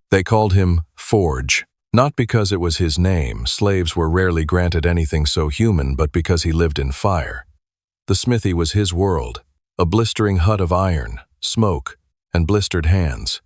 They called him Forge, not because it was his name. Slaves were rarely granted anything so human, but because he lived in fire. The smithy was his world, a blistering hut of iron, smoke, and blistered hands.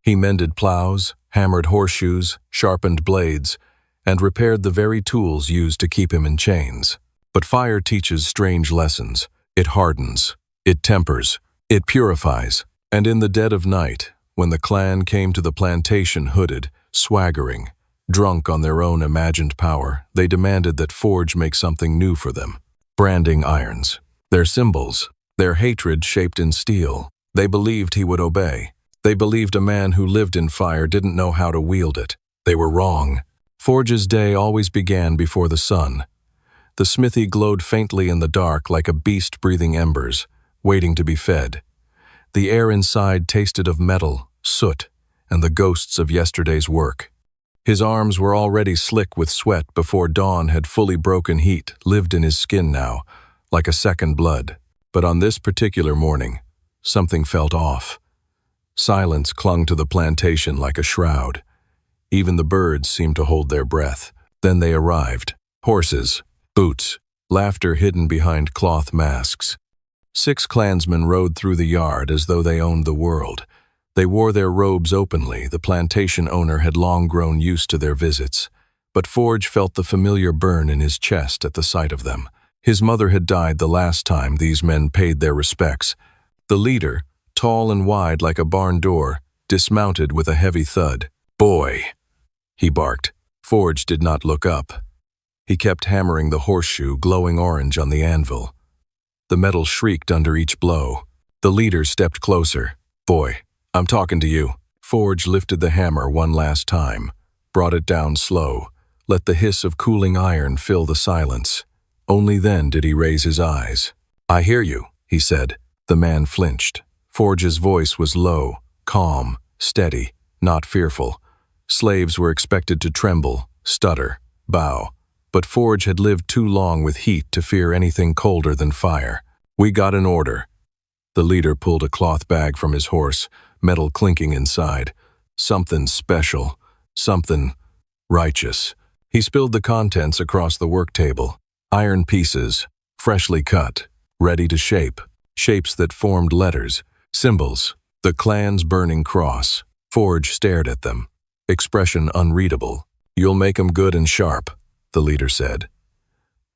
He mended plows, hammered horseshoes, sharpened blades, and repaired the very tools used to keep him in chains. But fire teaches strange lessons. It hardens, it tempers, it purifies. And in the dead of night, when the Klan came to the plantation hooded, swaggering, drunk on their own imagined power, they demanded that Forge make something new for them. Branding irons, their symbols, their hatred shaped in steel. They believed he would obey. They believed a man who lived in fire didn't know how to wield it. They were wrong. Forge's day always began before the sun. The smithy glowed faintly in the dark like a beast breathing embers, waiting to be fed. The air inside tasted of metal, soot, and the ghosts of yesterday's work. His arms were already slick with sweat before dawn had fully broken. Heat lived in his skin now, like a second blood. But on this particular morning, something felt off. Silence clung to the plantation like a shroud. Even the birds seemed to hold their breath. Then they arrived. Horses, boots, laughter hidden behind cloth masks. 6 Klansmen rode through the yard as though they owned the world. They wore their robes openly. The plantation owner had long grown used to their visits. But Forge felt the familiar burn in his chest at the sight of them. His mother had died the last time these men paid their respects. The leader, tall and wide like a barn door, dismounted with a heavy thud. "Boy," he barked. Forge did not look up. He kept hammering the horseshoe, glowing orange, on the anvil. The metal shrieked under each blow. The leader stepped closer. "Boy, I'm talking to you." Forge lifted the hammer one last time, brought it down slow, let the hiss of cooling iron fill the silence. Only then did he raise his eyes. "I hear you," he said. The man flinched. Forge's voice was low, calm, steady, not fearful. Slaves were expected to tremble, stutter, bow. But Forge had lived too long with heat to fear anything colder than fire. "We got an order." The leader pulled a cloth bag from his horse, metal clinking inside. Something special, something righteous. He spilled the contents across the work table. Iron pieces, freshly cut, ready to shape. Shapes that formed letters, symbols, the Klan's burning cross. Forge stared at them, expression unreadable. "You'll make 'em good and sharp," the leader said.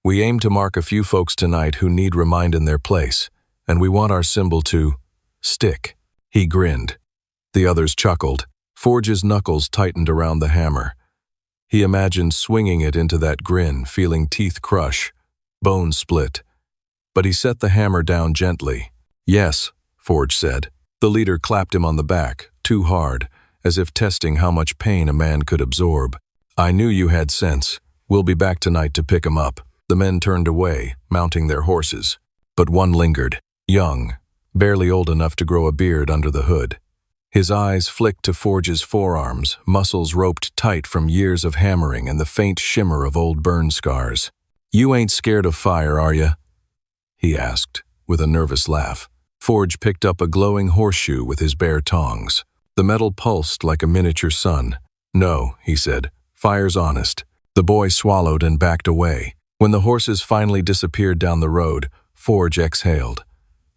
"We aim to mark a few folks tonight who need reminding their place, and we want our symbol to stick." He grinned. The others chuckled. Forge's knuckles tightened around the hammer. He imagined swinging it into that grin, feeling teeth crush, bones split. But he set the hammer down gently. "Yes," Forge said. The leader clapped him on the back, too hard, as if testing how much pain a man could absorb. "I knew you had sense. We'll be back tonight to pick 'em up." The men turned away, mounting their horses. But one lingered, young, barely old enough to grow a beard under the hood. His eyes flicked to Forge's forearms, muscles roped tight from years of hammering and the faint shimmer of old burn scars. "You ain't scared of fire, are ya?" he asked, with a nervous laugh. Forge picked up a glowing horseshoe with his bare tongs. The metal pulsed like a miniature sun. "No," he said. "Fire's honest." The boy swallowed and backed away. When the horses finally disappeared down the road, Forge exhaled.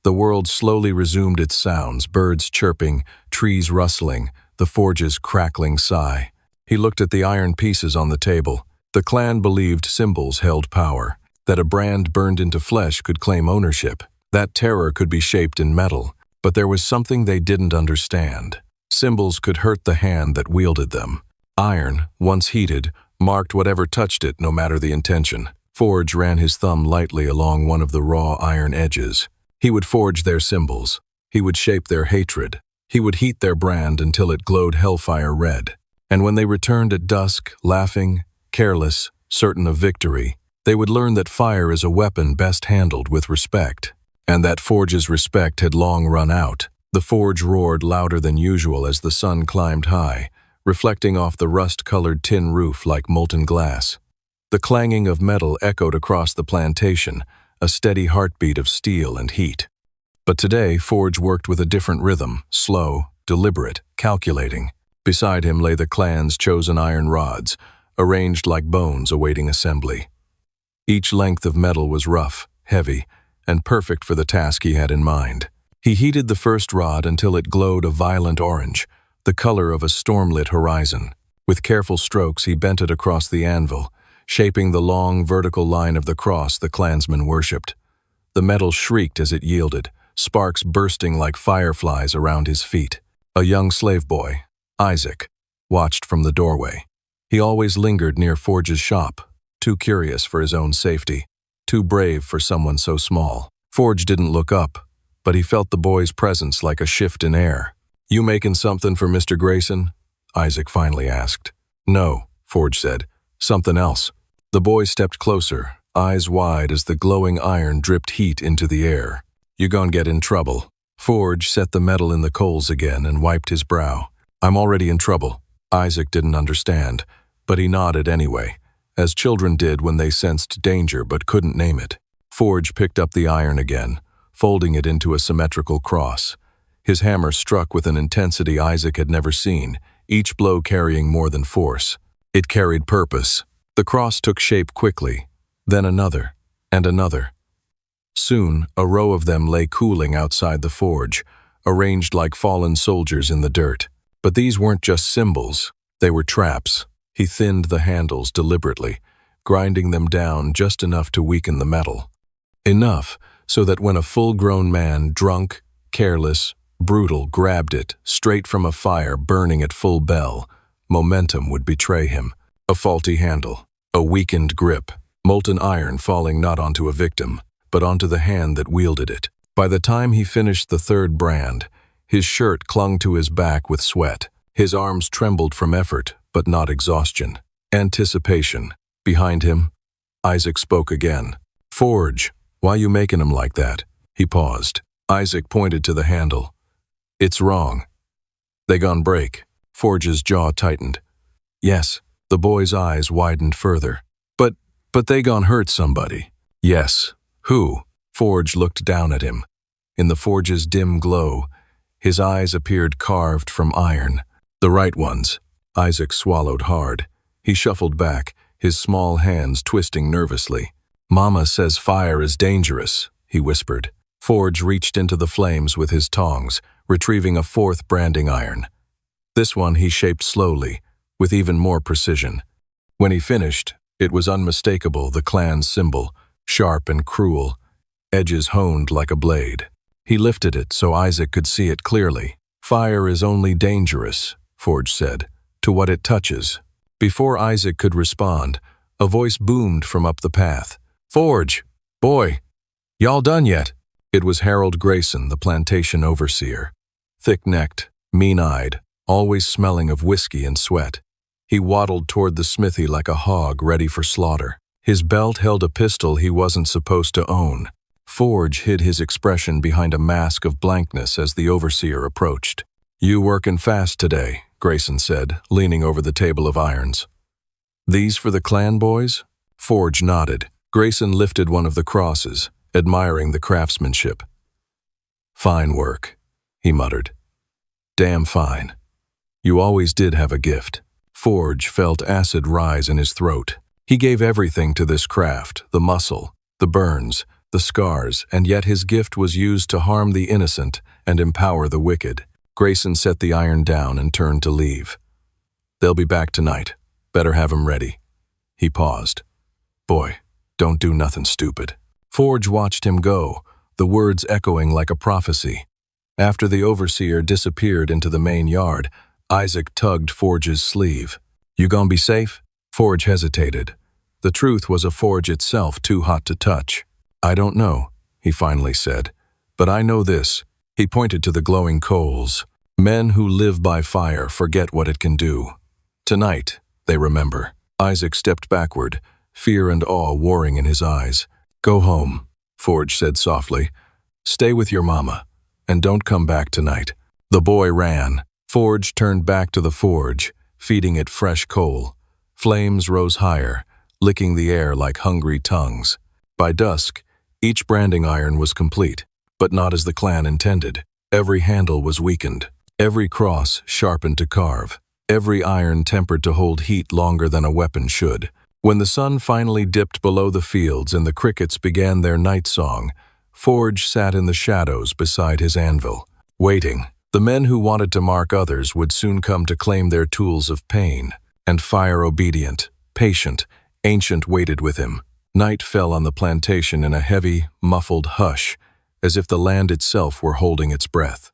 The world slowly resumed its sounds, birds chirping, trees rustling, the Forge's crackling sigh. He looked at the iron pieces on the table. The Klan believed symbols held power, that a brand burned into flesh could claim ownership, that terror could be shaped in metal. But there was something they didn't understand. Symbols could hurt the hand that wielded them. Iron, once heated, marked whatever touched it, no matter the intention. Forge ran his thumb lightly along one of the raw iron edges. He would forge their symbols. He would shape their hatred. He would heat their brand until it glowed hellfire red. And when they returned at dusk, laughing, careless, certain of victory, they would learn that fire is a weapon best handled with respect, and that Forge's respect had long run out. The Forge roared louder than usual as the sun climbed high, reflecting off the rust-colored tin roof like molten glass. The clanging of metal echoed across the plantation, a steady heartbeat of steel and heat. But today, Forge worked with a different rhythm, slow, deliberate, calculating. Beside him lay the clan's chosen iron rods, arranged like bones awaiting assembly. Each length of metal was rough, heavy, and perfect for the task he had in mind. He heated the first rod until it glowed a violent orange, the color of a storm-lit horizon. With careful strokes, he bent it across the anvil, shaping the long, vertical line of the cross the clansmen worshipped. The metal shrieked as it yielded, sparks bursting like fireflies around his feet. A young slave boy, Isaac, watched from the doorway. He always lingered near Forge's shop, too curious for his own safety, too brave for someone so small. Forge didn't look up, but he felt the boy's presence like a shift in air. "You making something for Mr. Grayson?" Isaac finally asked. "No," Forge said. "Something else." The boy stepped closer, eyes wide as the glowing iron dripped heat into the air. "You gon' get in trouble." Forge set the metal in the coals again and wiped his brow. "I'm already in trouble." Isaac didn't understand, but he nodded anyway, as children did when they sensed danger but couldn't name it. Forge picked up the iron again, folding it into a symmetrical cross. His hammer struck with an intensity Isaac had never seen, each blow carrying more than force. It carried purpose. The cross took shape quickly, then another, and another. Soon, a row of them lay cooling outside the forge, arranged like fallen soldiers in the dirt. But these weren't just symbols, they were traps. He thinned the handles deliberately, grinding them down just enough to weaken the metal. Enough so that when a full-grown man, drunk, careless, brutal, grabbed it, straight from a fire burning at full bell, momentum would betray him. A faulty handle, a weakened grip, molten iron falling not onto a victim, but onto the hand that wielded it. By the time he finished the third brand, his shirt clung to his back with sweat. His arms trembled from effort, but not exhaustion. Anticipation. Behind him, Isaac spoke again. "Forge, why you making 'em like that?" He paused. Isaac pointed to the handle. "It's wrong. They gon' break." Forge's jaw tightened. "Yes." The boy's eyes widened further. But they gon' hurt somebody." "Yes. Who?" Forge looked down at him. In the forge's dim glow, his eyes appeared carved from iron. "The right ones." Isaac swallowed hard. He shuffled back, his small hands twisting nervously. "Mama says fire is dangerous," he whispered. Forge reached into the flames with his tongs, retrieving a fourth branding iron. This one he shaped slowly, with even more precision. When he finished, it was unmistakable, the clan's symbol, sharp and cruel, edges honed like a blade. He lifted it so Isaac could see it clearly. "Fire is only dangerous," Forge said, "to what it touches." Before Isaac could respond, a voice boomed from up the path. "Forge! Boy! Y'all done yet?" It was Harold Grayson, the plantation overseer. Thick-necked, mean-eyed, always smelling of whiskey and sweat. He waddled toward the smithy like a hog ready for slaughter. His belt held a pistol he wasn't supposed to own. Forge hid his expression behind a mask of blankness as the overseer approached. "You working fast today," Grayson said, leaning over the table of irons. "These for the Klan boys?" Forge nodded. Grayson lifted one of the crosses, admiring the craftsmanship. "Fine work," he muttered. "Damn fine. You always did have a gift." Forge felt acid rise in his throat. He gave everything to this craft, the muscle, the burns, the scars, and yet his gift was used to harm the innocent and empower the wicked. Grayson set the iron down and turned to leave. "They'll be back tonight. Better have 'em ready." He paused. "Boy, don't do nothing stupid." Forge watched him go, the words echoing like a prophecy. After the overseer disappeared into the main yard, Isaac tugged Forge's sleeve. "You gon' be safe?" Forge hesitated. The truth was a forge itself too hot to touch. "I don't know," he finally said, "but I know this." He pointed to the glowing coals. "Men who live by fire forget what it can do. Tonight, they remember." Isaac stepped backward, fear and awe warring in his eyes. "Go home," Forge said softly. "Stay with your mama, and don't come back tonight." The boy ran. Forge turned back to the forge, feeding it fresh coal. Flames rose higher, licking the air like hungry tongues. By dusk, each branding iron was complete, but not as the Klan intended. Every handle was weakened, every cross sharpened to carve. every iron tempered to hold heat longer than a weapon should. When the sun finally dipped below the fields and the crickets began their night song, Forge sat in the shadows beside his anvil, waiting. The men who wanted to mark others would soon come to claim their tools of pain, and fire obedient, patient, ancient waited with him. Night fell on the plantation in a heavy, muffled hush, as if the land itself were holding its breath.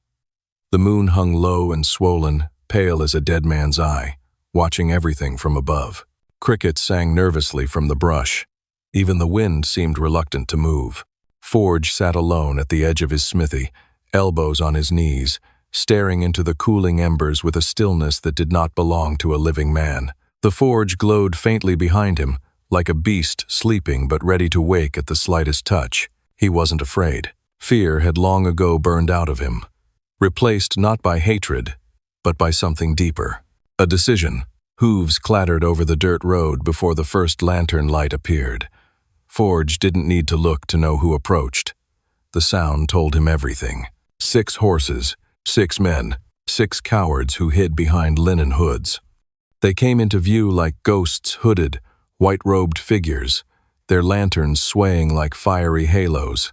The moon hung low and swollen, pale as a dead man's eye, watching everything from above. Crickets sang nervously from the brush. Even the wind seemed reluctant to move. Forge sat alone at the edge of his smithy, elbows on his knees, staring into the cooling embers with a stillness that did not belong to a living man. The forge glowed faintly behind him, like a beast sleeping but ready to wake at the slightest touch. He wasn't afraid. Fear had long ago burned out of him, replaced not by hatred, but by something deeper. A decision. Hooves clattered over the dirt road before the first lantern light appeared. Forge didn't need to look to know who approached. The sound told him everything. 6 horses, 6 men, 6 cowards who hid behind linen hoods. They came into view like ghosts, hooded, white-robed figures, their lanterns swaying like fiery halos.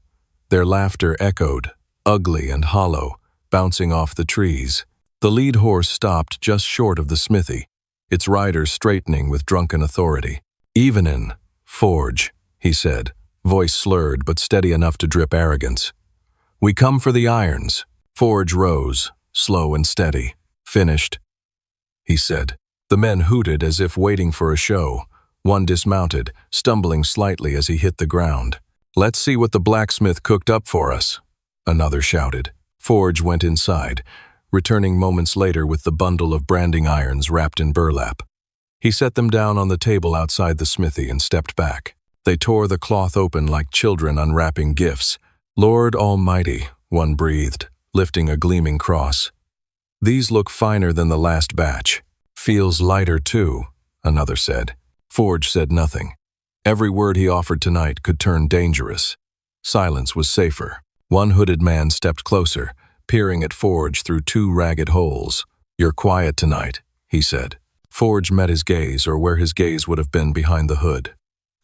Their laughter echoed, ugly and hollow, bouncing off the trees. The lead horse stopped just short of the smithy, its rider straightening with drunken authority. "Evenin', Forge," he said, voice slurred but steady enough to drip arrogance. "We come for the irons." Forge rose, slow and steady. "Finished," he said. The men hooted as if waiting for a show. One dismounted, stumbling slightly as he hit the ground. "Let's see what the blacksmith cooked up for us," another shouted. Forge went inside, returning moments later with the bundle of branding irons wrapped in burlap. He set them down on the table outside the smithy and stepped back. They tore the cloth open like children unwrapping gifts. "Lord Almighty," one breathed, lifting a gleaming cross. "These look finer than the last batch. Feels lighter too," another said. Forge said nothing. Every word he offered tonight could turn dangerous. Silence was safer. One hooded man stepped closer, peering at Forge through 2 ragged holes. "You're quiet tonight," he said. Forge met his gaze, or where his gaze would have been behind the hood.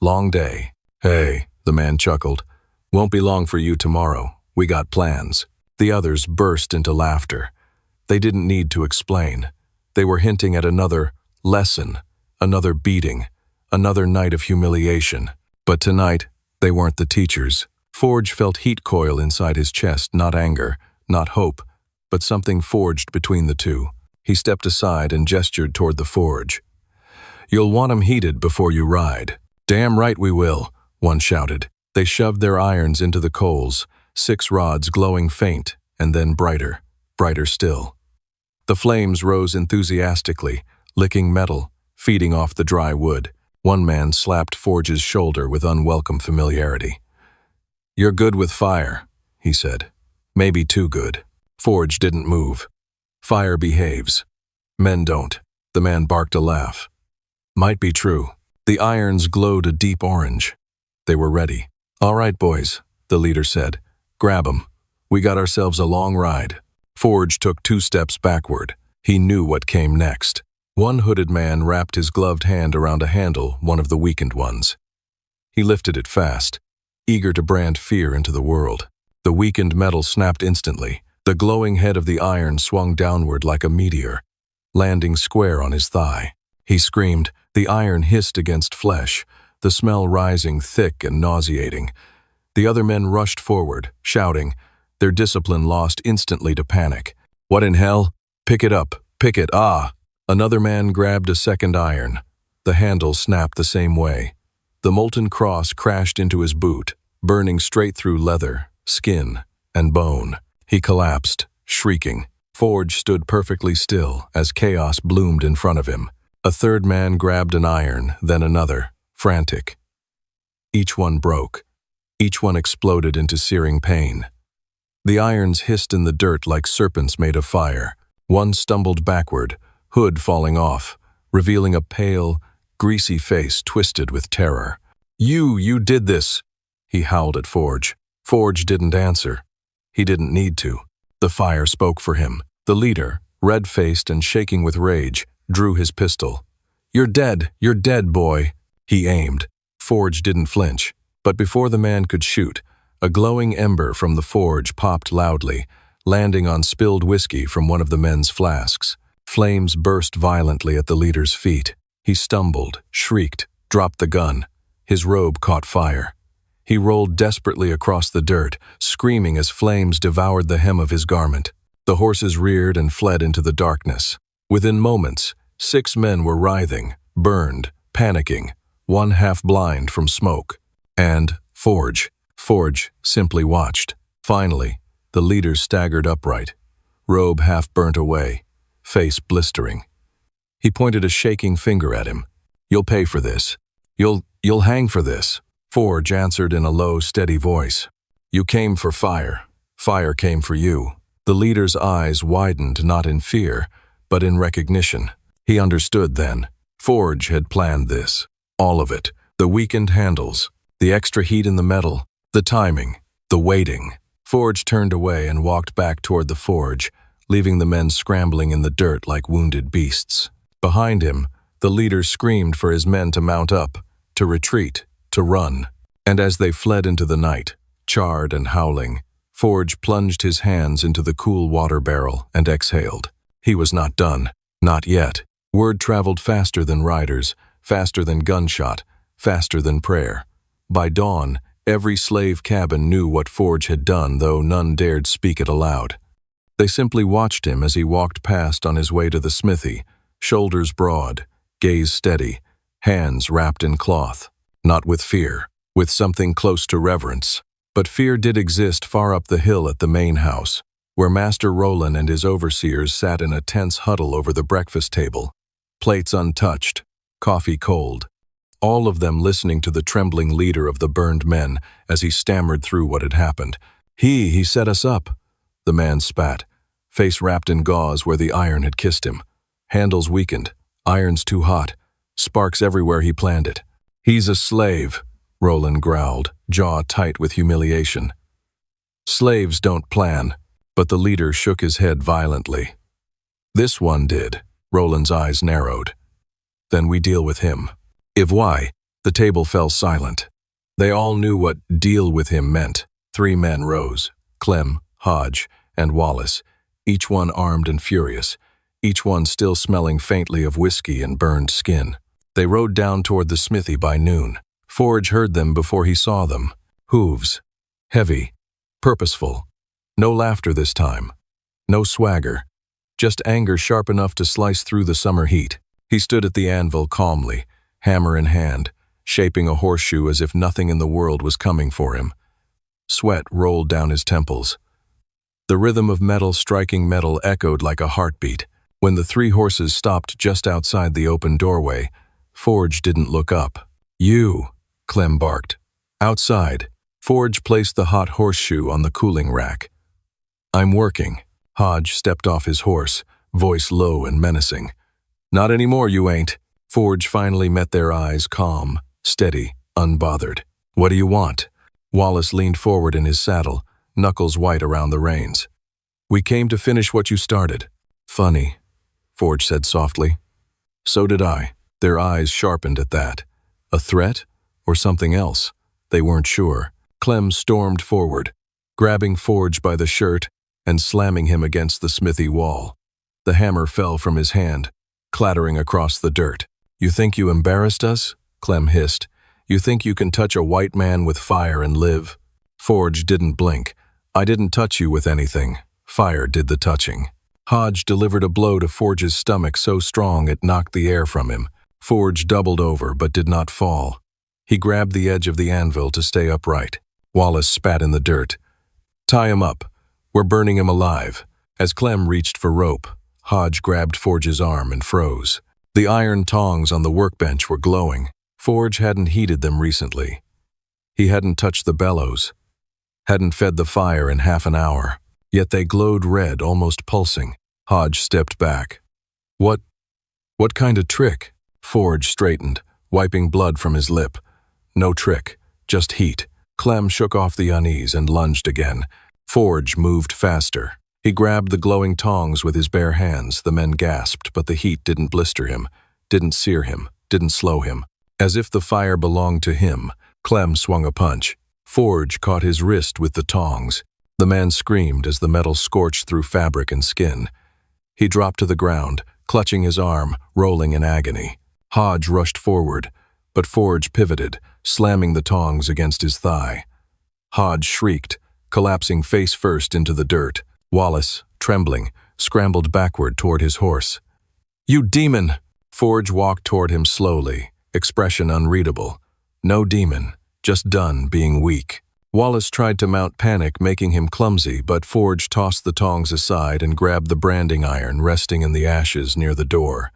"Long day." "Hey," the man chuckled. "Won't be long for you tomorrow. We got plans." The others burst into laughter. They didn't need to explain. They were hinting at another lesson, another beating, another night of humiliation. But tonight, they weren't the teachers. Forge felt heat coil inside his chest, not anger, not hope, but something forged between the two. He stepped aside and gestured toward the forge. "You'll want 'em heated before you ride." "Damn right we will," one shouted. They shoved their irons into the coals, 6 rods glowing faint and then brighter, brighter still. The flames rose enthusiastically, licking metal, feeding off the dry wood. One man slapped Forge's shoulder with unwelcome familiarity. "You're good with fire," he said. "Maybe too good." Forge didn't move. "Fire behaves. Men don't." The man barked a laugh. "Might be true." The irons glowed a deep orange. They were ready. "All right, boys," the leader said. "Grab 'em. We got ourselves a long ride." Forge took 2 steps backward. He knew what came next. One hooded man wrapped his gloved hand around a handle, one of the weakened ones. He lifted it fast, eager to brand fear into the world. The weakened metal snapped instantly. The glowing head of the iron swung downward like a meteor, landing square on his thigh. He screamed. The iron hissed against flesh, the smell rising thick and nauseating. The other men rushed forward, shouting, their discipline lost instantly to panic. "What in hell? Pick it up, pick it, ah!" Another man grabbed a second iron. The handle snapped the same way. The molten cross crashed into his boot, burning straight through leather, skin, and bone. He collapsed, shrieking. Forge stood perfectly still as chaos bloomed in front of him. A third man grabbed an iron, then another, frantic. Each one broke. Each one exploded into searing pain. The irons hissed in the dirt like serpents made of fire. One stumbled backward, hood falling off, revealing a pale, greasy face twisted with terror. You did this!" he howled at Forge. Forge didn't answer. He didn't need to. The fire spoke for him. The leader, red-faced and shaking with rage, drew his pistol. You're dead, boy." He aimed. Forge didn't flinch, but before the man could shoot, a glowing ember from the forge popped loudly, landing on spilled whiskey from one of the men's flasks. Flames burst violently at the leader's feet. He stumbled, shrieked, dropped the gun. His robe caught fire. He rolled desperately across the dirt, screaming as flames devoured the hem of his garment. The horses reared and fled into the darkness. Within moments, 6 men were writhing, burned, panicking, one half blind from smoke. And Forge simply watched. Finally, the leader staggered upright, robe half burnt away, face blistering. He pointed a shaking finger at him. "You'll pay for this. You'll hang for this." Forge answered in a low, steady voice. "You came for fire. Fire came for you." The leader's eyes widened not in fear, but in recognition. He understood then. Forge had planned this. All of it. The weakened handles, the extra heat in the metal, the timing, the waiting. Forge turned away and walked back toward the forge, leaving the men scrambling in the dirt like wounded beasts. Behind him, the leader screamed for his men to mount up, to retreat, to run. And as they fled into the night, charred and howling, Forge plunged his hands into the cool water barrel and exhaled. He was not done. Not yet. Word traveled faster than riders, faster than gunshot, faster than prayer. By dawn, every slave cabin knew what Forge had done, though none dared speak it aloud. They simply watched him as he walked past on his way to the smithy, shoulders broad, gaze steady, hands wrapped in cloth. Not with fear, with something close to reverence. But fear did exist far up the hill at the main house, where Master Roland and his overseers sat in a tense huddle over the breakfast table, plates untouched, coffee cold, all of them listening to the trembling leader of the burned men as he stammered through what had happened. He set us up," the man spat, face wrapped in gauze where the iron had kissed him. Handles weakened, irons too hot, sparks everywhere he planned it. "He's a slave," Roland growled, jaw tight with humiliation. "Slaves don't plan," but the leader shook his head violently. "This one did." Roland's eyes narrowed. "Then we deal with him." If why, the table fell silent. They all knew what "deal with him" meant. 3 men rose, Clem, Hodge, and Wallace, each one armed and furious, each one still smelling faintly of whiskey and burned skin. They rode down toward the smithy by noon. Forge heard them before he saw them. Hooves. Heavy. Purposeful. No laughter this time. No swagger. Just anger sharp enough to slice through the summer heat. He stood at the anvil calmly, hammer in hand, shaping a horseshoe as if nothing in the world was coming for him. Sweat rolled down his temples. The rhythm of metal striking metal echoed like a heartbeat. When the 3 horses stopped just outside the open doorway, Forge didn't look up. "You," Clem barked. Outside, Forge placed the hot horseshoe on the cooling rack. "I'm working." Hodge stepped off his horse, voice low and menacing. "Not anymore, you ain't." Forge finally met their eyes, calm, steady, unbothered. "What do you want?" Wallace leaned forward in his saddle, knuckles white around the reins. "We came to finish what you started." "Funny," Forge said softly. "So did I." Their eyes sharpened at that. A threat? Or something else? They weren't sure. Clem stormed forward, grabbing Forge by the shirt and slamming him against the smithy wall. The hammer fell from his hand, clattering across the dirt. "You think you embarrassed us?" Clem hissed. "You think you can touch a white man with fire and live?" Forge didn't blink. "I didn't touch you with anything. Fire did the touching." Hodge delivered a blow to Forge's stomach so strong it knocked the air from him. Forge doubled over but did not fall. He grabbed the edge of the anvil to stay upright. Wallace spat in the dirt. "Tie him up. We're burning him alive." As Clem reached for rope, Hodge grabbed Forge's arm and froze. The iron tongs on the workbench were glowing. Forge hadn't heated them recently. He hadn't touched the bellows, hadn't fed the fire in half an hour, yet they glowed red, almost pulsing. Hodge stepped back. What kind of trick?" Forge straightened, wiping blood from his lip. "No trick, just heat." Clem shook off the unease and lunged again. Forge moved faster. He grabbed the glowing tongs with his bare hands. The men gasped, but the heat didn't blister him, didn't sear him, didn't slow him. As if the fire belonged to him, Clem swung a punch. Forge caught his wrist with the tongs. The man screamed as the metal scorched through fabric and skin. He dropped to the ground, clutching his arm, rolling in agony. Hodge rushed forward, but Forge pivoted, slamming the tongs against his thigh. Hodge shrieked, collapsing face first into the dirt. Wallace, trembling, scrambled backward toward his horse. "You demon!" Forge walked toward him slowly, expression unreadable. No demon, just done being weak. Wallace tried to mount panic, making him clumsy, but Forge tossed the tongs aside and grabbed the branding iron resting in the ashes near the door.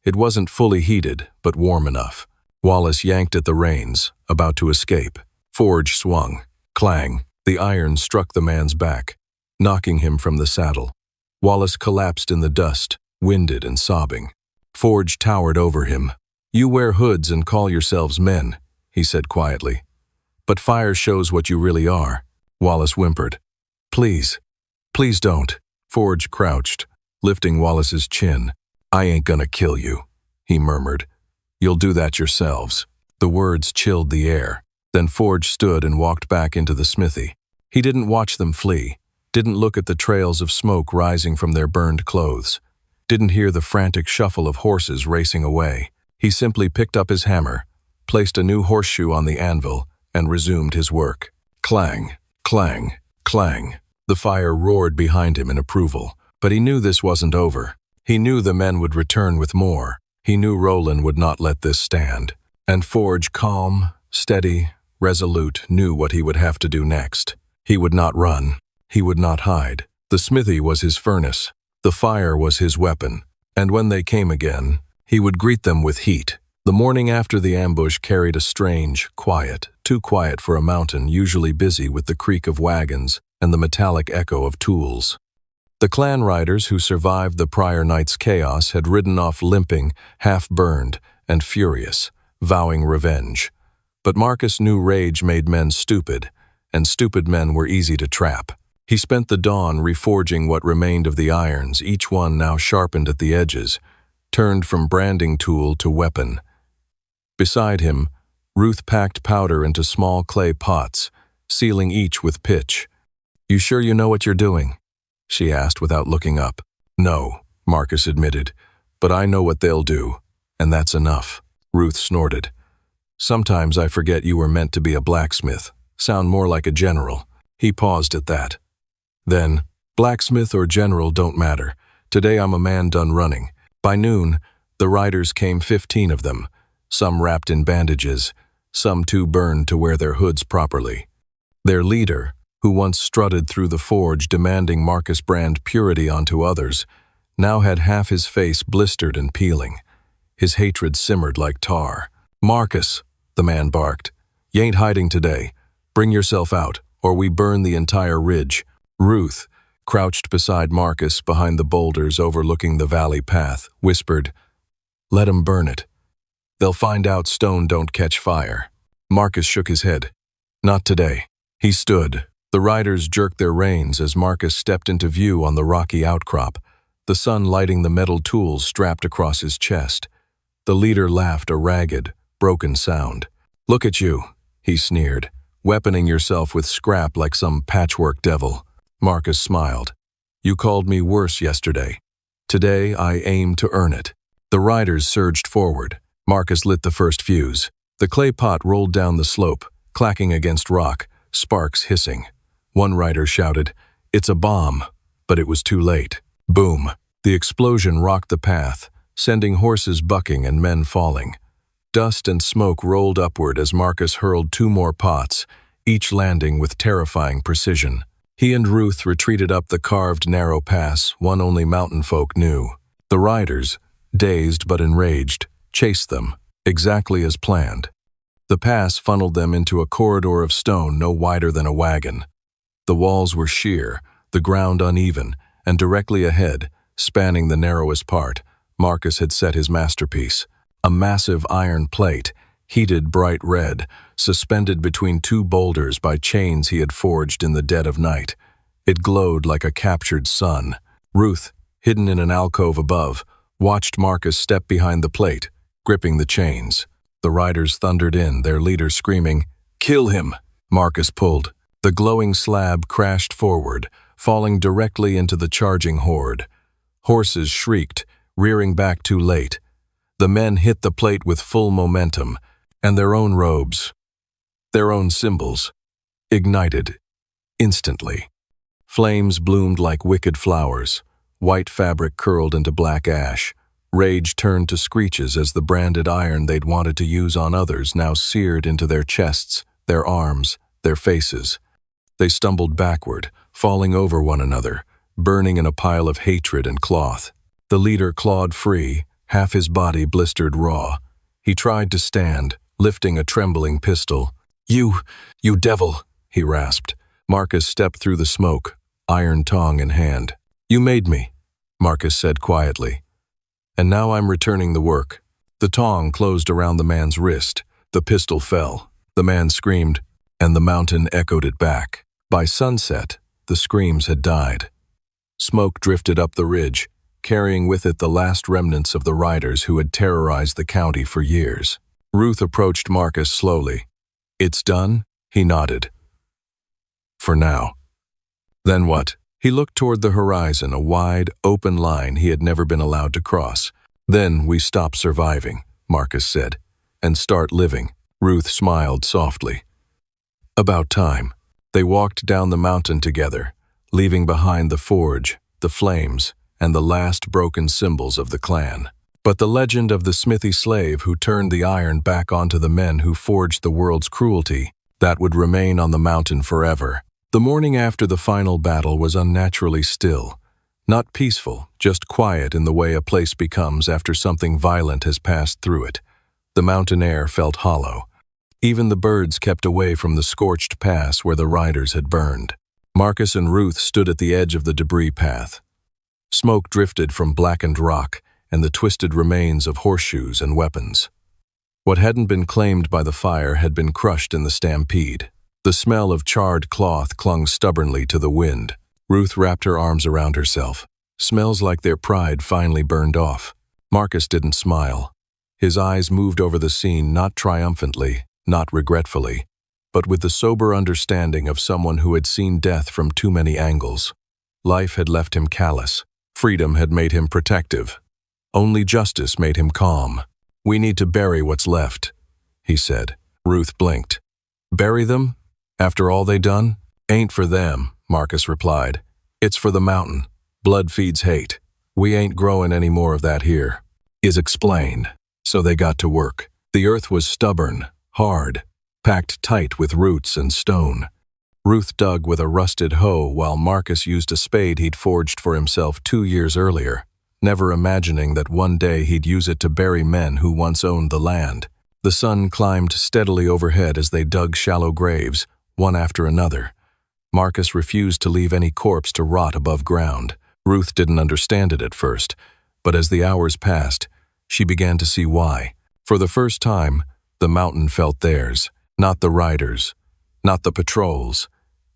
It wasn't fully heated, but warm enough. Wallace yanked at the reins, about to escape. Forge swung. Clang. The iron struck the man's back, knocking him from the saddle. Wallace collapsed in the dust, winded and sobbing. Forge towered over him. "You wear hoods and call yourselves men," he said quietly. "But fire shows what you really are." Wallace whimpered. "Please, please don't." Forge crouched, lifting Wallace's chin. "I ain't gonna kill you," he murmured. "You'll do that yourselves." The words chilled the air. Then Forge stood and walked back into the smithy. He didn't watch them flee, didn't look at the trails of smoke rising from their burned clothes, didn't hear the frantic shuffle of horses racing away. He simply picked up his hammer, placed a new horseshoe on the anvil, and resumed his work. Clang, clang, clang. The fire roared behind him in approval, but he knew this wasn't over. He knew the men would return with more. He knew Roland would not let this stand. And Forge, calm, steady, resolute, knew what he would have to do next. He would not run. He would not hide. The smithy was his furnace. The fire was his weapon. And when they came again, he would greet them with heat. The morning after the ambush carried a strange, quiet, too quiet for a mountain usually busy with the creak of wagons and the metallic echo of tools. The Klan riders who survived the prior night's chaos had ridden off limping, half-burned, and furious, vowing revenge. But Marcus knew rage made men stupid, and stupid men were easy to trap. He spent the dawn reforging what remained of the irons, each one now sharpened at the edges, turned from branding tool to weapon. Beside him, Ruth packed powder into small clay pots, sealing each with pitch. "You sure you know what you're doing?" she asked without looking up. "No," Marcus admitted, "but I know what they'll do, and that's enough." Ruth snorted. "Sometimes I forget you were meant to be a blacksmith. Sound more like a general." He paused at that. Then, "Blacksmith or general don't matter. Today I'm a man done running." By noon, the riders came 15 of them, some wrapped in bandages, some too burned to wear their hoods properly. Their leader, who once strutted through the forge demanding Marcus brand purity onto others, now had half his face blistered and peeling. His hatred simmered like tar. "Marcus," the man barked, "you ain't hiding today. Bring yourself out, or we burn the entire ridge." Ruth, crouched beside Marcus behind the boulders overlooking the valley path, whispered, "Let 'em burn it. They'll find out stone don't catch fire." Marcus shook his head. "Not today." He stood. The riders jerked their reins as Marcus stepped into view on the rocky outcrop, the sun lighting the metal tools strapped across his chest. The leader laughed a ragged, broken sound. "Look at you," he sneered, "weaponing yourself with scrap like some patchwork devil." Marcus smiled. "You called me worse yesterday. Today I aim to earn it." The riders surged forward. Marcus lit the first fuse. The clay pot rolled down the slope, clacking against rock, sparks hissing. One rider shouted, "It's a bomb," but it was too late. Boom! The explosion rocked the path, sending horses bucking and men falling. Dust and smoke rolled upward as Marcus hurled 2 more pots, each landing with terrifying precision. He and Ruth retreated up the carved narrow pass one only mountain folk knew. The riders, dazed but enraged, chased them, exactly as planned. The pass funneled them into a corridor of stone no wider than a wagon. The walls were sheer, the ground uneven, and directly ahead, spanning the narrowest part, Marcus had set his masterpiece. A massive iron plate, heated bright red, suspended between 2 boulders by chains he had forged in the dead of night. It glowed like a captured sun. Ruth, hidden in an alcove above, watched Marcus step behind the plate, gripping the chains. The riders thundered in, their leader screaming, "Kill him!" Marcus pulled. The glowing slab crashed forward, falling directly into the charging horde. Horses shrieked, rearing back too late. The men hit the plate with full momentum, and their own robes, their own symbols, ignited instantly. Flames bloomed like wicked flowers. White fabric curled into black ash. Rage turned to screeches as the branded iron they'd wanted to use on others now seared into their chests, their arms, their faces. They stumbled backward, falling over one another, burning in a pile of hatred and cloth. The leader clawed free, half his body blistered raw. He tried to stand, lifting a trembling pistol. You devil," he rasped. Marcus stepped through the smoke, iron tong in hand. "You made me," Marcus said quietly. "And now I'm returning the work." The tong closed around the man's wrist. The pistol fell. The man screamed, and the mountain echoed it back. By sunset, the screams had died. Smoke drifted up the ridge, carrying with it the last remnants of the riders who had terrorized the county for years. Ruth approached Marcus slowly. "It's done?" He nodded. "For now." "Then what?" He looked toward the horizon, a wide, open line he had never been allowed to cross. "Then we stop surviving," Marcus said, "and start living." Ruth smiled softly. "About time." They walked down the mountain together, leaving behind the forge, the flames, and the last broken symbols of the Klan. But the legend of the Smithy slave who turned the iron back onto the men who forged the world's cruelty, that would remain on the mountain forever. The morning after the final battle was unnaturally still. Not peaceful, just quiet in the way a place becomes after something violent has passed through it. The mountain air felt hollow. Even the birds kept away from the scorched pass where the riders had burned. Marcus and Ruth stood at the edge of the debris path. Smoke drifted from blackened rock and the twisted remains of horseshoes and weapons. What hadn't been claimed by the fire had been crushed in the stampede. The smell of charred cloth clung stubbornly to the wind. Ruth wrapped her arms around herself. Smells like their pride finally burned off. Marcus didn't smile. His eyes moved over the scene not triumphantly, not regretfully, but with the sober understanding of someone who had seen death from too many angles. Life had left him callous. Freedom had made him protective. Only justice made him calm. "We need to bury what's left," he said. Ruth blinked. "Bury them? After all they done?" "Ain't for them," Marcus replied. "It's for the mountain. Blood feeds hate. We ain't growing any more of that here." Is explained. So they got to work. The earth was stubborn, hard, packed tight with roots and stone. Ruth dug with a rusted hoe while Marcus used a spade he'd forged for himself 2 years earlier, never imagining that one day he'd use it to bury men who once owned the land. The sun climbed steadily overhead as they dug shallow graves, one after another. Marcus refused to leave any corpse to rot above ground. Ruth didn't understand it at first, but as the hours passed, she began to see why. For the first time, the mountain felt theirs, not the riders, not the patrols,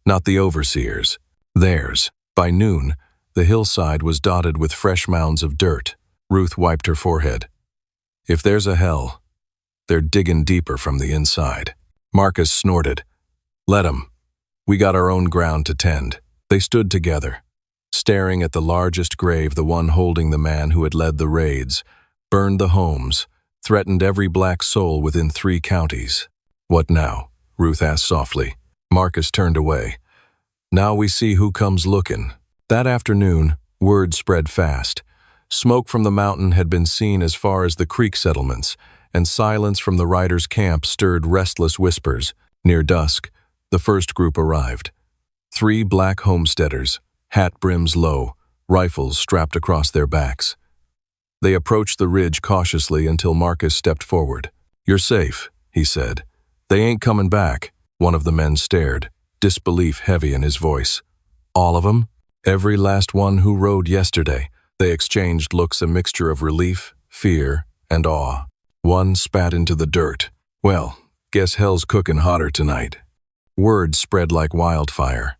not the overseers. Theirs. By noon, the hillside was dotted with fresh mounds of dirt. Ruth wiped her forehead. "If there's a hell, they're digging deeper from the inside." Marcus snorted. "Let 'em. We got our own ground to tend." They stood together, staring at the largest grave, the one holding the man who had led the raids, burned the homes, threatened every black soul within 3 counties. "What now?" Ruth asked softly. Marcus turned away. "Now we see who comes looking." That afternoon, word spread fast. Smoke from the mountain had been seen as far as the creek settlements, and silence from the riders' camp stirred restless whispers. Near dusk, the first group arrived. 3 black homesteaders, hat brims low, rifles strapped across their backs. They approached the ridge cautiously until Marcus stepped forward. "You're safe," he said. "They ain't coming back." One of the men stared, disbelief heavy in his voice. "All of 'em?" "Every last one who rode yesterday." They exchanged looks, a mixture of relief, fear, and awe. One spat into the dirt. "Well, guess hell's cooking hotter tonight." Word spread like wildfire.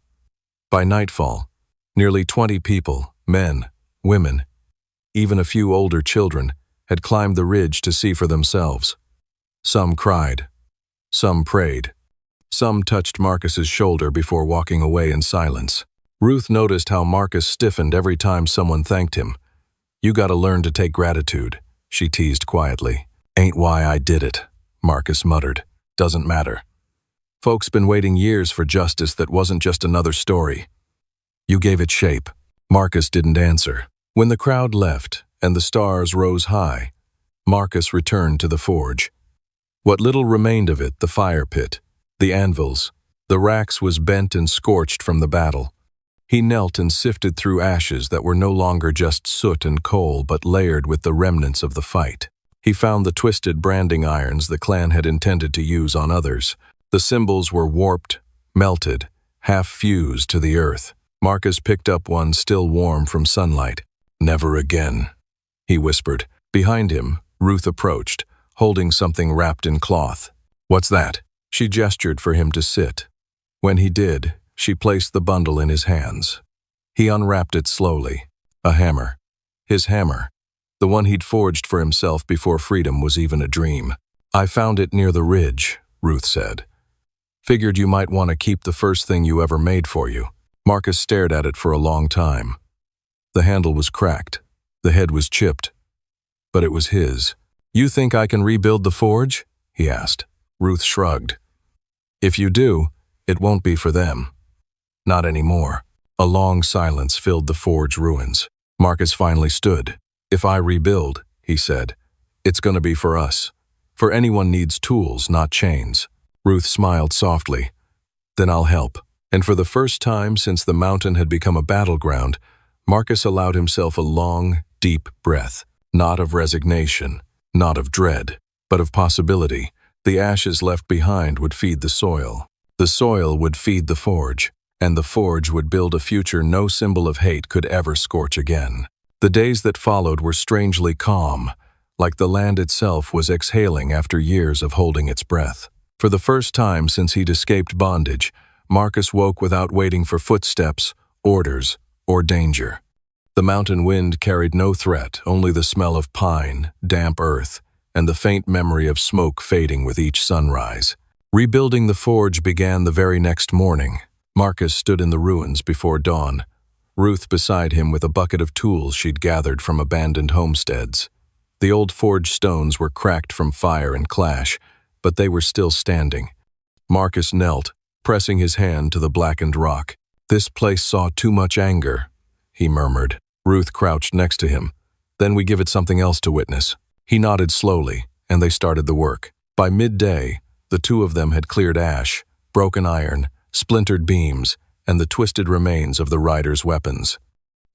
By nightfall, nearly 20 people, men, women, even a few older children, had climbed the ridge to see for themselves. Some cried. Some prayed. Some touched Marcus's shoulder before walking away in silence. Ruth noticed how Marcus stiffened every time someone thanked him. "You gotta learn to take gratitude," she teased quietly. "Ain't why I did it," Marcus muttered. "Doesn't matter. Folks been waiting years for justice that wasn't just another story. You gave it shape." Marcus didn't answer. When the crowd left and the stars rose high, Marcus returned to the forge. What little remained of it, the fire pit, the anvils, the racks, was bent and scorched from the battle. He knelt and sifted through ashes that were no longer just soot and coal but layered with the remnants of the fight. He found the twisted branding irons the Klan had intended to use on others. The symbols were warped, melted, half fused to the earth. Marcus picked up one still warm from sunlight. "Never again," he whispered. Behind him, Ruth approached, holding something wrapped in cloth. "What's that?" She gestured for him to sit. When he did, she placed the bundle in his hands. He unwrapped it slowly. A hammer. His hammer. The one he'd forged for himself before freedom was even a dream. "I found it near the ridge," Ruth said. "Figured you might want to keep the first thing you ever made for you." Marcus stared at it for a long time. The handle was cracked. The head was chipped. But it was his. "You think I can rebuild the forge?" he asked. Ruth shrugged. "If you do, it won't be for them. Not anymore." A long silence filled the forge ruins. Marcus finally stood. "If I rebuild," he said, "it's going to be for us. For anyone needs tools, not chains." Ruth smiled softly. "Then I'll help." And for the first time since the mountain had become a battleground, Marcus allowed himself a long, deep breath. Not of resignation, not of dread, but of possibility. The ashes left behind would feed the soil. The soil would feed the forge, and the forge would build a future no symbol of hate could ever scorch again. The days that followed were strangely calm, like the land itself was exhaling after years of holding its breath. For the first time since he'd escaped bondage, Marcus woke without waiting for footsteps, orders, or danger. The mountain wind carried no threat, only the smell of pine, damp earth, and the faint memory of smoke fading with each sunrise. Rebuilding the forge began the very next morning. Marcus stood in the ruins before dawn, Ruth beside him with a bucket of tools she'd gathered from abandoned homesteads. The old forge stones were cracked from fire and clash, but they were still standing. Marcus knelt, pressing his hand to the blackened rock. "This place saw too much anger," he murmured. Ruth crouched next to him. "Then we give it something else to witness." He nodded slowly, and they started the work. By midday, the two of them had cleared ash, broken iron, splintered beams, and the twisted remains of the riders' weapons.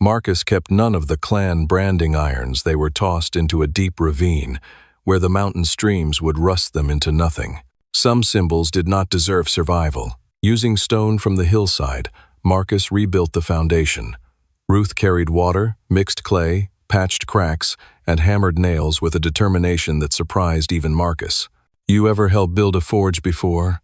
Marcus kept none of the Klan branding irons. They were tossed into a deep ravine, where the mountain streams would rust them into nothing. Some symbols did not deserve survival. Using stone from the hillside, Marcus rebuilt the foundation. Ruth carried water, mixed clay, patched cracks, and hammered nails with a determination that surprised even Marcus. "You ever helped build a forge before?"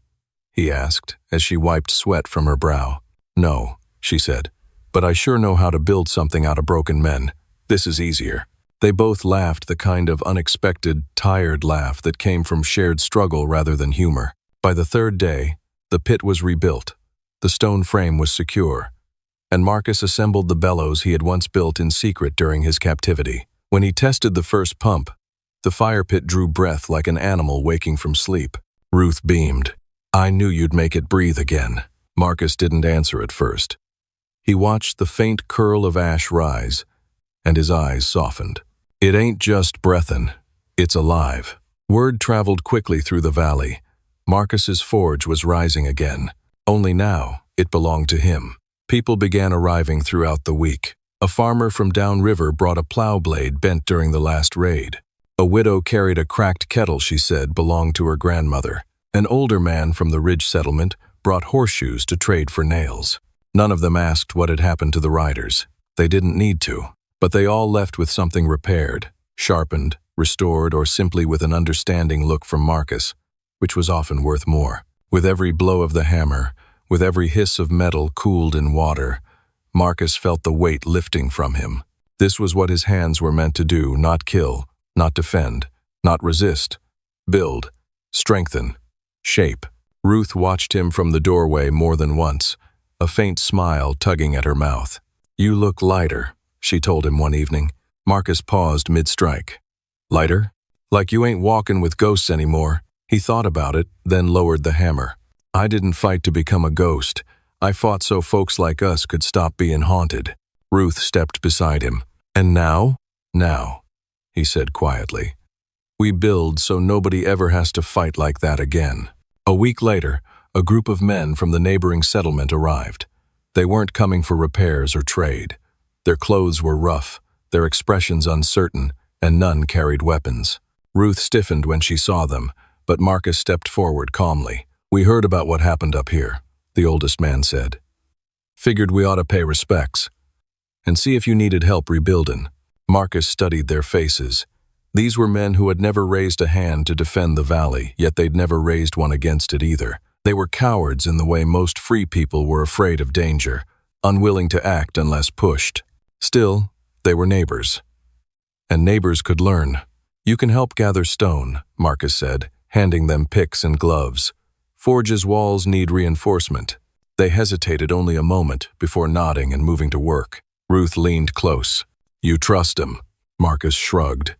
he asked, as she wiped sweat from her brow. "No," she said, "but I sure know how to build something out of broken men. This is easier." They both laughed, the kind of unexpected, tired laugh that came from shared struggle rather than humor. By the third day, the pit was rebuilt. The stone frame was secure, and Marcus assembled the bellows he had once built in secret during his captivity. When he tested the first pump, the fire pit drew breath like an animal waking from sleep. Ruth beamed. "I knew you'd make it breathe again." Marcus didn't answer at first. He watched the faint curl of ash rise, and his eyes softened. "It ain't just breathin', it's alive." Word traveled quickly through the valley. Marcus's forge was rising again. Only now, it belonged to him. People began arriving throughout the week. A farmer from downriver brought a plow blade bent during the last raid. A widow carried a cracked kettle she said belonged to her grandmother. An older man from the ridge settlement brought horseshoes to trade for nails. None of them asked what had happened to the riders. They didn't need to, but they all left with something repaired, sharpened, restored, or simply with an understanding look from Marcus, which was often worth more. With every blow of the hammer, with every hiss of metal cooled in water. Marcus felt the weight lifting from him. This was what his hands were meant to do, not kill, not defend, not resist. Build, strengthen, shape. Ruth watched him from the doorway more than once, a faint smile tugging at her mouth. "You look lighter," she told him one evening. Marcus paused mid-strike. "Lighter? Like you ain't walking with ghosts anymore." He thought about it, then lowered the hammer. "I didn't fight to become a ghost. I fought so folks like us could stop being haunted." Ruth stepped beside him. "And now?" "Now," he said quietly. "We build so nobody ever has to fight like that again." A week later, a group of men from the neighboring settlement arrived. They weren't coming for repairs or trade. Their clothes were rough, their expressions uncertain, and none carried weapons. Ruth stiffened when she saw them, but Marcus stepped forward calmly. "We heard about what happened up here," the oldest man said. "Figured we ought to pay respects and see if you needed help rebuilding." Marcus studied their faces. These were men who had never raised a hand to defend the valley, yet they'd never raised one against it either. They were cowards in the way most free people were afraid of danger, unwilling to act unless pushed. Still, they were neighbors. And neighbors could learn. "You can help gather stone," Marcus said, handing them picks and gloves. "Forge's walls need reinforcement." They hesitated only a moment before nodding and moving to work. Ruth leaned close. "You trust him?" Marcus shrugged.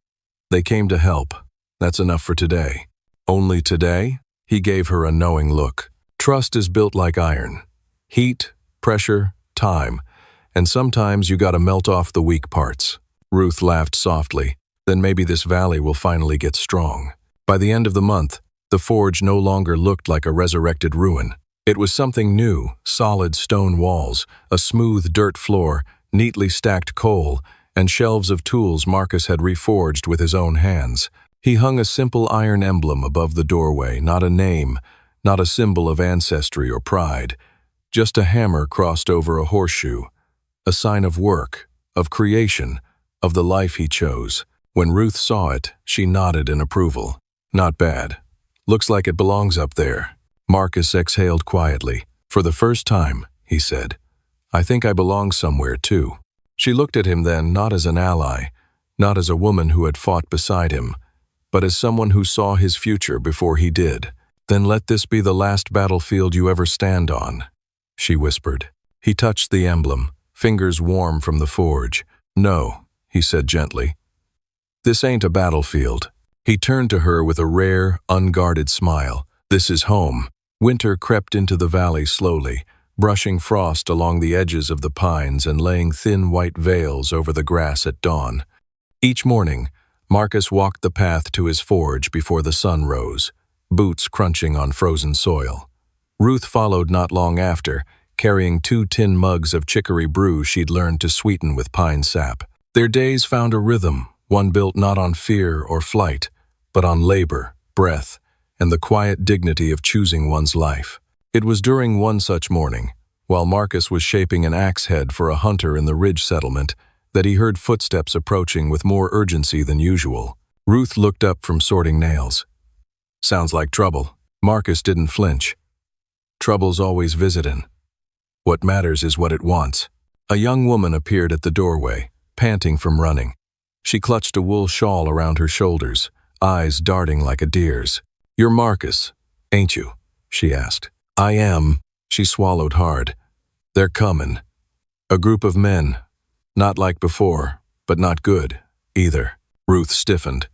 "They came to help. That's enough for today." "Only today?" He gave her a knowing look. "Trust is built like iron. Heat, pressure, time, and sometimes you gotta melt off the weak parts." Ruth laughed softly. "Then maybe this valley will finally get strong." By the end of the month, the forge no longer looked like a resurrected ruin. It was something new: solid stone walls, a smooth dirt floor, neatly stacked coal, and shelves of tools Marcus had reforged with his own hands. He hung a simple iron emblem above the doorway, not a name, not a symbol of ancestry or pride, just a hammer crossed over a horseshoe, a sign of work, of creation, of the life he chose. When Ruth saw it, she nodded in approval. "Not bad. Looks like it belongs up there." Marcus exhaled quietly. "For the first time," he said, "I think I belong somewhere too." She looked at him then, not as an ally, not as a woman who had fought beside him, but as someone who saw his future before he did. "Then let this be the last battlefield you ever stand on," she whispered. He touched the emblem, fingers warm from the forge. "No," he said gently. "This ain't a battlefield." He turned to her with a rare, unguarded smile. "This is home." Winter crept into the valley slowly, brushing frost along the edges of the pines and laying thin white veils over the grass at dawn. Each morning, Marcus walked the path to his forge before the sun rose, boots crunching on frozen soil. Ruth followed not long after, carrying 2 tin mugs of chicory brew she'd learned to sweeten with pine sap. Their days found a rhythm, one built not on fear or flight, but on labor, breath, and the quiet dignity of choosing one's life. It was during one such morning, while Marcus was shaping an axe head for a hunter in the Ridge settlement, that he heard footsteps approaching with more urgency than usual. Ruth looked up from sorting nails. "Sounds like trouble." Marcus didn't flinch. "Trouble's always visitin'. What matters is what it wants." A young woman appeared at the doorway, panting from running. She clutched a wool shawl around her shoulders, eyes darting like a deer's. "You're Marcus, ain't you?" she asked. "I am." She swallowed hard. "They're comin'. A group of men. Not like before, but not good, either." Ruth stiffened.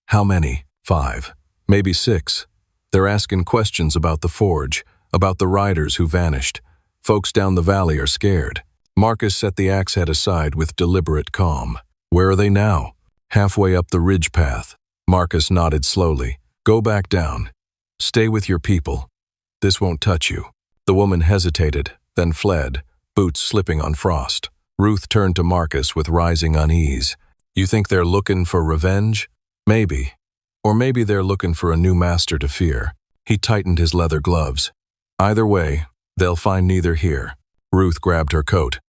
"How many?" "5. Maybe 6. They're asking questions about the forge, about the riders who vanished. Folks down the valley are scared." Marcus set the axe head aside with deliberate calm. "Where are they now?" "Halfway up the ridge path." Marcus nodded slowly. "Go back down. Stay with your people. This won't touch you." The woman hesitated, then fled, boots slipping on frost. Ruth turned to Marcus with rising unease. "You think they're looking for revenge?" "Maybe. Or maybe they're looking for a new master to fear." He tightened his leather gloves. "Either way, they'll find neither here." Ruth grabbed her coat.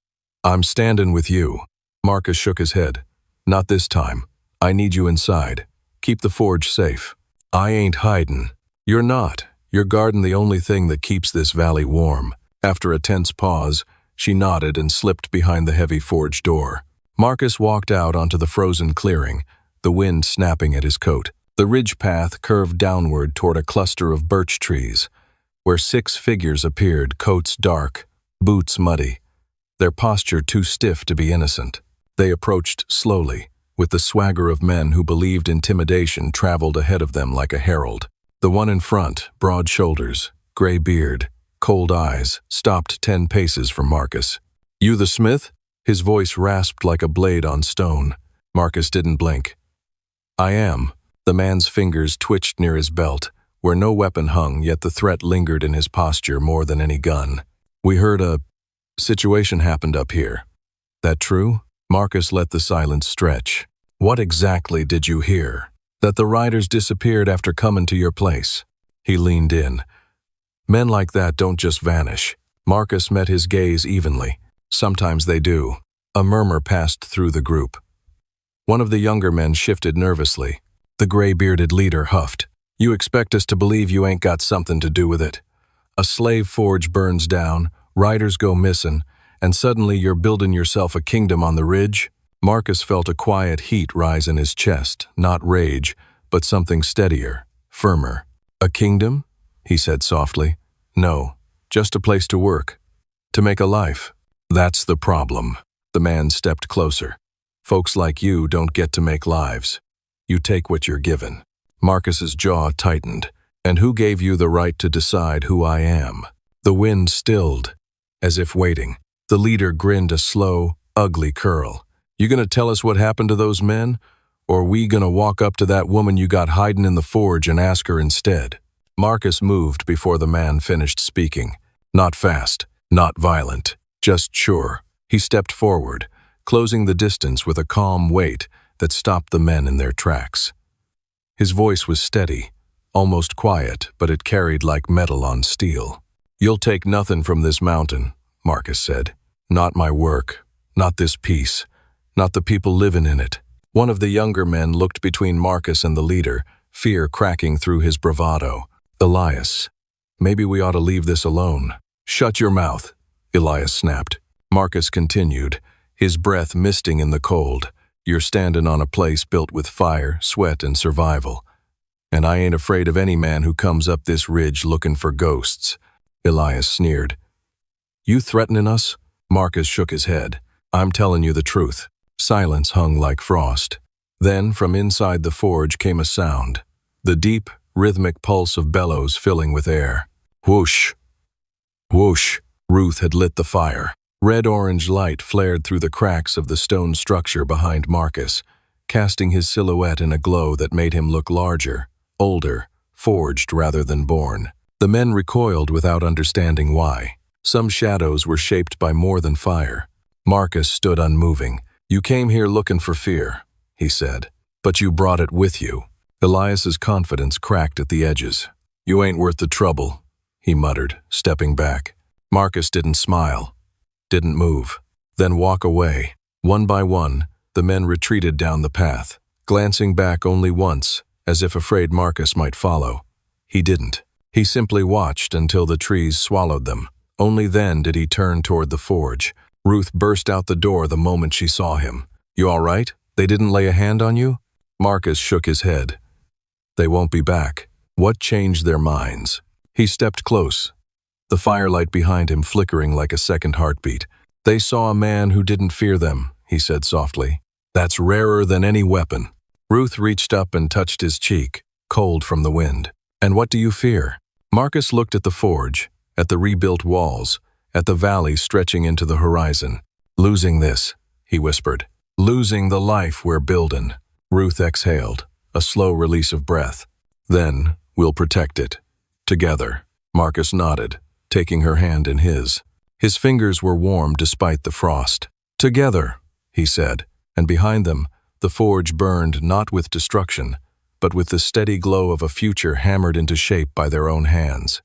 "I'm standing with you." Marcus shook his head. "Not this time. I need you inside. Keep the forge safe." "I ain't hiding." "You're not. Your garden the only thing that keeps this valley warm." After a tense pause, she nodded and slipped behind the heavy forge door. Marcus walked out onto the frozen clearing, the wind snapping at his coat. The ridge path curved downward toward a cluster of birch trees, where 6 figures appeared, coats dark, boots muddy, their posture too stiff to be innocent. They approached slowly, with the swagger of men who believed intimidation traveled ahead of them like a herald. The one in front, broad shoulders, gray beard, cold eyes, stopped 10 paces from Marcus. "You the smith?" His voice rasped like a blade on stone. Marcus didn't blink. "I am." The man's fingers twitched near his belt, where no weapon hung, yet the threat lingered in his posture more than any gun. "We heard a situation happened up here. That true?" Marcus let the silence stretch. "What exactly did you hear?" "That the riders disappeared after coming to your place." He leaned in. "Men like that don't just vanish." Marcus met his gaze evenly. "Sometimes they do." A murmur passed through the group. One of the younger men shifted nervously. The gray-bearded leader huffed. "You expect us to believe you ain't got something to do with it. A slave forge burns down, riders go missing, and suddenly you're building yourself a kingdom on the ridge?" Marcus felt a quiet heat rise in his chest, not rage, but something steadier, firmer. "A kingdom?" he said softly. "No, just a place to work, to make a life." "That's the problem." The man stepped closer. "Folks like you don't get to make lives. You take what you're given." Marcus's jaw tightened. "And who gave you the right to decide who I am?" The wind stilled, as if waiting. The leader grinned a slow, ugly curl. "You gonna tell us what happened to those men? Or we gonna walk up to that woman you got hiding in the forge and ask her instead?" Marcus moved before the man finished speaking. Not fast, not violent, just sure. He stepped forward, closing the distance with a calm weight that stopped the men in their tracks. His voice was steady, almost quiet, but it carried like metal on steel. "You'll take nothing from this mountain," Marcus said. "Not my work, not this peace, not the people living in it." One of the younger men looked between Marcus and the leader, fear cracking through his bravado. "Elias, maybe we ought to leave this alone." "Shut your mouth," Elias snapped. Marcus continued, his breath misting in the cold. "You're standing on a place built with fire, sweat, and survival. And I ain't afraid of any man who comes up this ridge looking for ghosts." Elias sneered. "You threatening us?" Marcus shook his head. "I'm telling you the truth." Silence hung like frost. Then, from inside the forge came a sound, the deep, rhythmic pulse of bellows filling with air. Whoosh! Whoosh! Ruth had lit the fire. Red-orange light flared through the cracks of the stone structure behind Marcus, casting his silhouette in a glow that made him look larger, older, forged rather than born. The men recoiled without understanding why. Some shadows were shaped by more than fire. Marcus stood unmoving. "You came here looking for fear," he said, "but you brought it with you." Elias's confidence cracked at the edges. "You ain't worth the trouble," he muttered, stepping back. Marcus didn't smile, didn't move, then walk away. One by one, the men retreated down the path, glancing back only once, as if afraid Marcus might follow. He didn't. He simply watched until the trees swallowed them. Only then did he turn toward the forge. Ruth burst out the door the moment she saw him. "You all right? They didn't lay a hand on you?" Marcus shook his head. "They won't be back." What changed their minds? He stepped close, the firelight behind him flickering like a second heartbeat. "They saw a man who didn't fear them," he said softly. "That's rarer than any weapon." Ruth reached up and touched his cheek, cold from the wind. "And what do you fear?" Marcus looked at the forge, at the rebuilt walls, at the valley stretching into the horizon. "Losing this," he whispered. "Losing the life we're building." Ruth exhaled, a slow release of breath. "Then we'll protect it. Together." Marcus nodded, taking her hand in his. His fingers were warm despite the frost. "Together," he said, and behind them, the forge burned not with destruction, but with the steady glow of a future hammered into shape by their own hands.